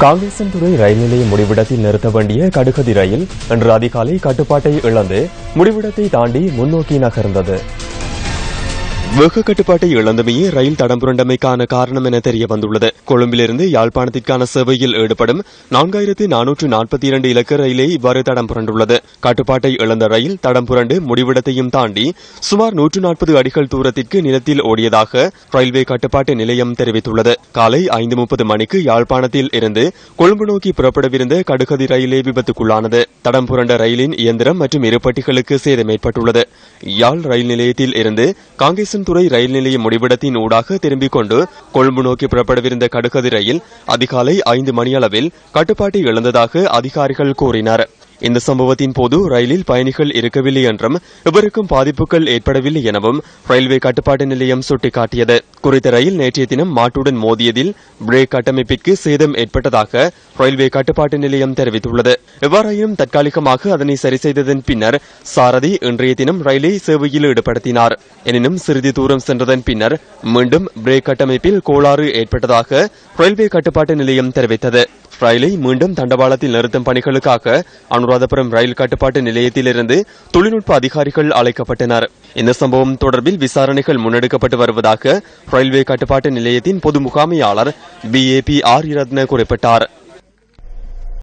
காங்கேசன்துறை ரயில் நிலைய முடிவிடத்தில் நிறுத்த வேண்டிய கடுகதி ரயில் இன்று அதிகாலை கட்டுப்பாட்டை இழந்து முடிவிடத்தை தாண்டி முன்னோக்கி நகர்ந்தது. வேக கட்டுப்பாட்டை இழந்தமையே ரயில் தடம் புரண்டமைக்கான காரணம் என தெரிய வந்துள்ளது. கொழும்பிலிருந்து யாழ்ப்பாணத்திற்கான சேவையில் ஈடுபடும் 4442 இலக்க ரயிலே இவ்வாறு தடம் புரண்டுள்ளது. கட்டுப்பாட்டை இழந்த ரயில் தடம் புரண்டு முடிவிடத்தையும் தாண்டி சுமார் 140 அடிகள் தூரத்திற்கு நிலத்தில் ஓடியதாக ரயில்வே கட்டுப்பாட்டு நிலையம் தெரிவித்துள்ளது. காலை 5:30 மணிக்கு யாழ்ப்பாணத்தில் இருந்து கொழும்பு நோக்கி புறப்படவிருந்த கடுகதி ரயிலே விபத்துக்குள்ளானது. தடம் புரண்ட ரயிலின் இயந்திரம் மற்றும் இருப்பட்டிகளுக்கு சேதம் ஏற்பட்டுள்ளது. யாழ் ரயில் நிலையத்தில் இருந்து காங்கேசன் துறை ரயில் நிலைய முடிவிடத்தின் ஊடாக திரும்பிக் கொண்டு கொழும்பு நோக்கி புறப்படவிருந்த கடுகதி ரயில் அதிகாலை 5 மணியளவில் கட்டுப்பாட்டை இழந்ததாக அதிகாரிகள் கூறினர். இந்த சம்பவத்தின் போது ரயிலில் பயணிகள் இருக்கவில்லை என்றும் எவருக்கும் பாதிப்புகள் ஏற்படவில்லை எனவும் ரயில்வே கட்டுப்பாட்டு நிலையம் சுட்டிக்காட்டியது. குறித்த ரயில் நேற்றைய தினம் மாட்டுடன் மோதியதில் பிரேக் கட்டமைப்பிற்கு சேதம் ஏற்பட்டதாக ரயில்வே கட்டுப்பாட்டு நிலையம் தெரிவித்துள்ளது. எவ்வாறாயினும் தற்காலிகமாக அதனை சரி செய்ததன் பின்னர் சாரதி இன்றைய தினம் ரயிலை சேவையில் ஈடுபடுத்தினார். எனினும் சிறிது தூரம் சென்றதன் பின்னர் மீண்டும் பிரேக் கட்டமைப்பில் கோளாறு ஏற்பட்டதாக ரயில்வே கட்டுப்பாட்டு நிலையம் தெரிவித்தது. ரயிலை மீண்டும் தண்டவாளத்தில் நிறுத்தும் பணிகளுக்காக அனுராதபுரம் ரயில் கட்டுப்பாட்டு நிலையத்திலிருந்து தொழில்நுட்ப அதிகாரிகள் அழைக்கப்பட்டனர். இந்த சம்பவம் தொடர்பில் விசாரணைகள் முன்னெடுக்கப்பட்டு வருவதாக ரயில்வே கட்டுப்பாட்டு நிலையத்தின் பொது முகாமையாளர் BAP ஆரியரத்ன குறிப்பிட்டார்.